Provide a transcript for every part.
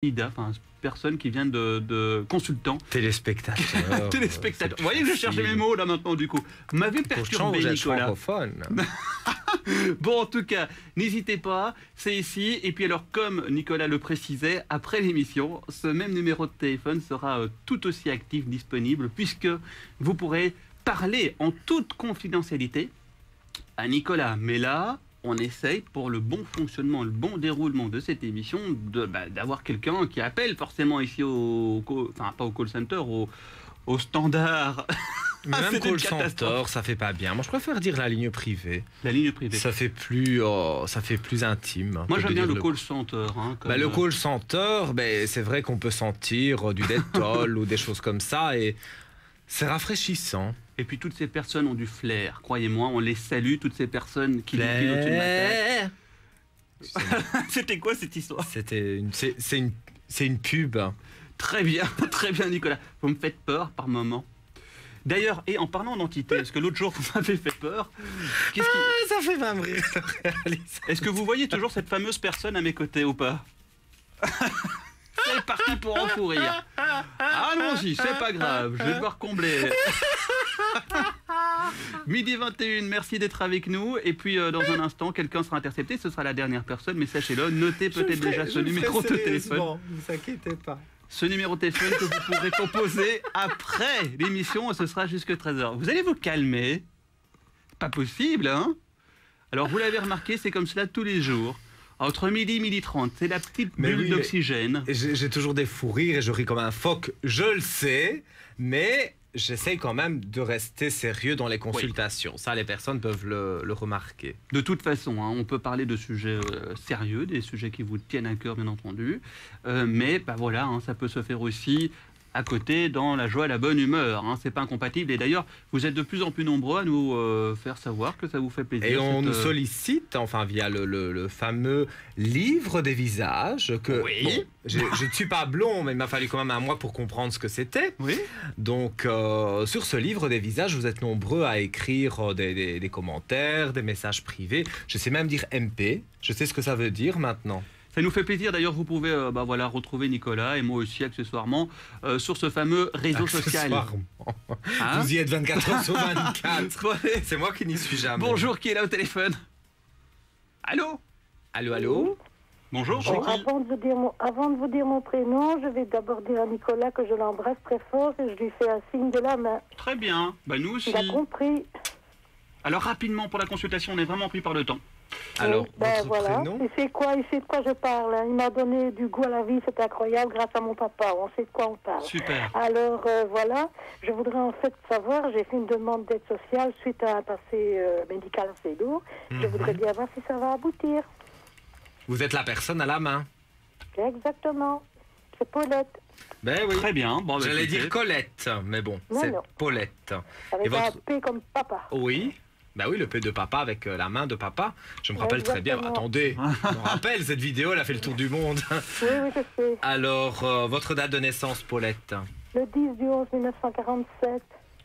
enfin, personne qui vient de consultant. Téléspectateur. Téléspectateur. Vous voyez que je cherche mes mots là maintenant du coup. Vous m'avez perturbé, Nicolas. Bon, en tout cas, n'hésitez pas, c'est ici. Et puis alors, comme Nicolas le précisait, après l'émission, ce même numéro de téléphone sera tout aussi actif, disponible, puisque vous pourrez parler en toute confidentialité à Nicolas. Mais là, on essaye pour le bon fonctionnement, le bon déroulement de cette émission, d'avoir quelqu'un qui appelle forcément ici enfin pas au call center, au standard. Même call center, ça fait pas bien. Moi, je préfère dire la ligne privée. La ligne privée. Ça fait plus intime. Moi, j'aime bien le call center. Hein, le call center, c'est vrai qu'on peut sentir du Dettol ou des choses comme ça, et c'est rafraîchissant. Et puis toutes ces personnes ont du flair, croyez-moi, on les salue, toutes ces personnes qui défilent au-dessus de ma tête. C'était quoi cette histoire? C'est une pub. Très bien Nicolas. Vous me faites peur par moment. D'ailleurs, et en parlant d'entité, parce que l'autre jour vous m'avez fait peur. Ça fait pas me rire. Est-ce que vous voyez toujours cette fameuse personne à mes côtés ou pas? C'est parti pour en fou rire. Allons-y, c'est pas grave, je vais devoir combler. Midi 21, merci d'être avec nous. Et puis dans un instant, quelqu'un sera intercepté. Ce sera la dernière personne, mais sachez-le, notez peut-être déjà ce numéro de téléphone. Ne vous inquiétez pas. Ce numéro de téléphone que vous pourrez composer après l'émission, ce sera jusque 13h. Vous allez vous calmer. Pas possible, hein? Alors vous l'avez remarqué, c'est comme cela tous les jours. Entre midi et midi 30, c'est la petite bulle d'oxygène. J'ai toujours des fous rires et je ris comme un phoque, je le sais, mais j'essaye quand même de rester sérieux dans les consultations. Oui. Ça, les personnes peuvent le remarquer. De toute façon, hein, on peut parler de sujets sérieux, des sujets qui vous tiennent à cœur, bien entendu. Mais voilà, hein, ça peut se faire aussi à côté, dans la joie et la bonne humeur. Hein, c'est pas incompatible. Et d'ailleurs, vous êtes de plus en plus nombreux à nous faire savoir que ça vous fait plaisir. Et on nous sollicite, enfin, via le fameux livre des visages, que oui. Je ne suis pas blond, mais il m'a fallu quand même un mois pour comprendre ce que c'était. Oui. Donc, sur ce livre des visages, vous êtes nombreux à écrire des commentaires, des messages privés. Je sais même dire MP. Je sais ce que ça veut dire maintenant. Ça nous fait plaisir. D'ailleurs, vous pouvez retrouver Nicolas et moi aussi, accessoirement, sur ce fameux réseau social. Hein? Vous y êtes 24 heures sur 24. C'est moi qui n'y suis jamais. Bonjour, qui est là au téléphone? Allô? Allô? Bonjour, bon, avant de vous dire mon prénom, je vais d'abord dire à Nicolas que je l'embrasse très fort et je lui fais un signe de la main. Très bien. Nous aussi. Il a compris. Alors, rapidement, pour la consultation, on est vraiment pris par le temps. Alors, votre prénom? Il sait de quoi je parle. Hein. Il m'a donné du goût à la vie, c'est incroyable, grâce à mon papa. On sait de quoi on parle. Super. Alors, voilà, je voudrais en fait savoir, j'ai fait une demande d'aide sociale suite à un passé médical assez lourd. Je voudrais bien voir si ça va aboutir. Vous êtes la personne à la main? Exactement. C'est Paulette. Ben oui. Très bien. Bon, j'allais dire Colette, mais bon, c'est Paulette. Avec un P comme papa. Oui. Ben oui, le P de papa avec la main de papa. Je me rappelle très bien. Attendez, je me rappelle, cette vidéo, elle a fait le tour du monde. Oui, je sais. Alors, votre date de naissance, Paulette? Le 10 du 11 1947.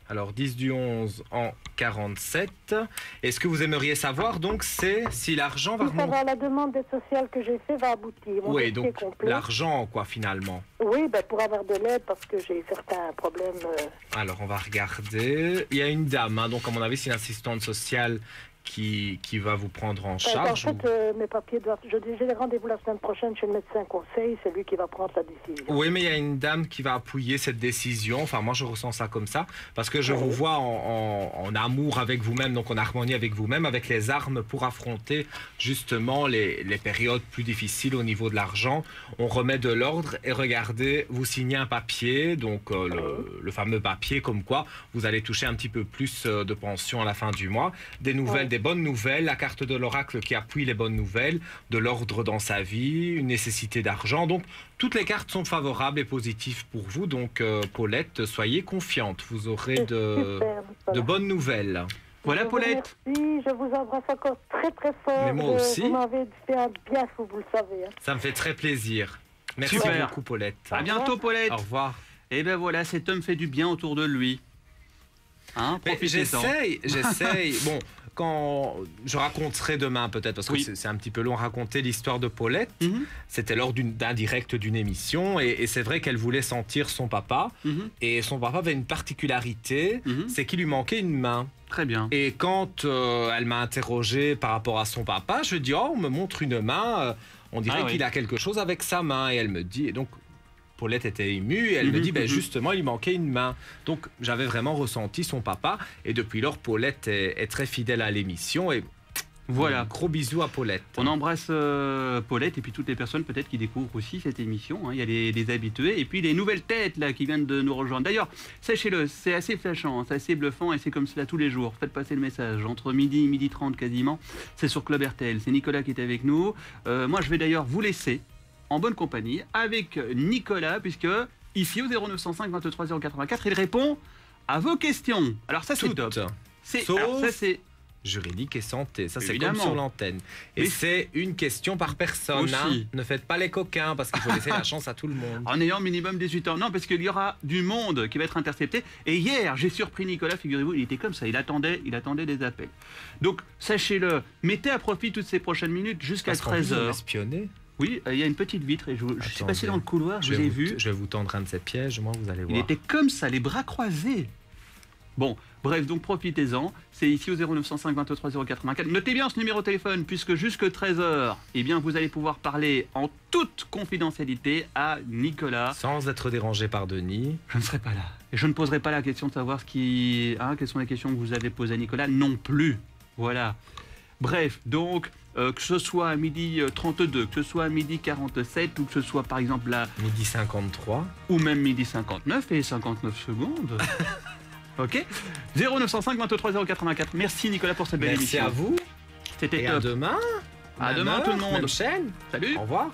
Alors, 10 du 11 en 47. Et ce que vous aimeriez savoir, donc, c'est si l'argent va remonter... La demande d'aide sociale que j'ai fait va aboutir. Oui, donc l'argent, quoi, finalement. Oui, pour avoir de l'aide, parce que j'ai certains problèmes... Alors, on va regarder. Il y a une dame, hein, donc, à mon avis, c'est une assistante sociale qui va vous prendre en charge. En fait, mes papiers doivent... J'ai rendez-vous la semaine prochaine chez le médecin conseil, c'est lui qui va prendre la décision. Oui, mais il y a une dame qui va appuyer cette décision. Enfin, moi, je ressens ça comme ça, parce que je vous vois en amour avec vous-même, donc en harmonie avec vous-même, avec les armes pour affronter justement les périodes plus difficiles au niveau de l'argent. On remet de l'ordre et regardez, vous signez un papier, donc le fameux papier comme quoi vous allez toucher un petit peu plus de pension à la fin du mois, des nouvelles, des bonnes nouvelles, la carte de l'oracle qui appuie les bonnes nouvelles, de l'ordre dans sa vie, une nécessité d'argent. Donc, toutes les cartes sont favorables et positives pour vous. Donc, Paulette, soyez confiante. Vous aurez de bonnes nouvelles. Voilà, Paulette. Merci, je vous embrasse encore très très fort. Mais moi aussi. Vous m'avez fait un bien fou, vous le savez. Hein. Ça me fait très plaisir. Merci beaucoup, Paulette. À bientôt, Paulette. Au revoir. Et ben voilà, cet homme fait du bien autour de lui. Hein, j'essaye. Bon, quand je raconterai demain peut-être, parce que Oui. c'est un petit peu long à raconter l'histoire de Paulette. Mhm. C'était lors d'un direct d'une émission et c'est vrai qu'elle voulait sentir son papa. Mhm. Et son papa avait une particularité, Mhm. c'est qu'il lui manquait une main. Très bien. Et quand elle m'a interrogé par rapport à son papa, je dis oh, on me montre une main, on dirait Ah, qu'il oui. a quelque chose avec sa main. Et elle me dit, et donc Paulette était émue, et elle me dit ben, justement il manquait une main. Donc j'avais vraiment ressenti son papa. Et depuis lors, Paulette est très fidèle à l'émission. Et Voilà. gros bisous à Paulette. On embrasse Paulette et puis toutes les personnes peut-être qui découvrent aussi cette émission. Hein. Il y a les habitués et puis les nouvelles têtes là qui viennent de nous rejoindre. D'ailleurs, sachez-le, c'est assez flashant, hein, c'est assez bluffant et c'est comme cela tous les jours. Faites passer le message entre midi 30 quasiment. C'est sur Club RTL. C'est Nicolas qui est avec nous. Moi, je vais d'ailleurs vous laisser en bonne compagnie avec Nicolas puisque ici au 0905 23 084, il répond à vos questions. Alors ça, c'est top. Toutes. Alors, ça, c'est Juridique et santé, ça c'est comme Évidemment. sur l'antenne. Et Mais c'est une question par personne. Aussi. Hein. Ne faites pas les coquins parce qu'il faut laisser la chance à tout le monde. en ayant minimum 18 ans. Non, parce qu'il y aura du monde qui va être intercepté. Et hier, j'ai surpris Nicolas, figurez-vous, il était comme ça, il attendait des appels. Donc, sachez-le, mettez à profit toutes ces prochaines minutes jusqu'à Parce qu'en plus, on 13h. m'espionnait. Oui, il y a une petite vitre et je suis Attendez. passé dans le couloir, je Je vous ai vais vu. je vais vous tendre un de ces pièges, moi vous allez Il voir. était comme ça, les bras croisés. Bon, bref, donc profitez-en. C'est ici au 0905 23 084. Notez bien ce numéro de téléphone, puisque jusque 13h, eh bien, vous allez pouvoir parler en toute confidentialité à Nicolas. Sans être dérangé par Denis. Je ne serai pas là. Et je ne poserai pas la question de savoir quelles sont les questions que vous avez posées à Nicolas non plus. Voilà. Bref, donc, que ce soit à midi 32, que ce soit à midi 47, ou que ce soit par exemple là, Midi 53. ou même midi 59 et 59 secondes. Ok 0905 23 084. Merci Nicolas pour cette belle Merci émission. à vous. C'était Et à top. demain. À Même demain, heure, tout le monde. même chaîne. Salut. Au revoir.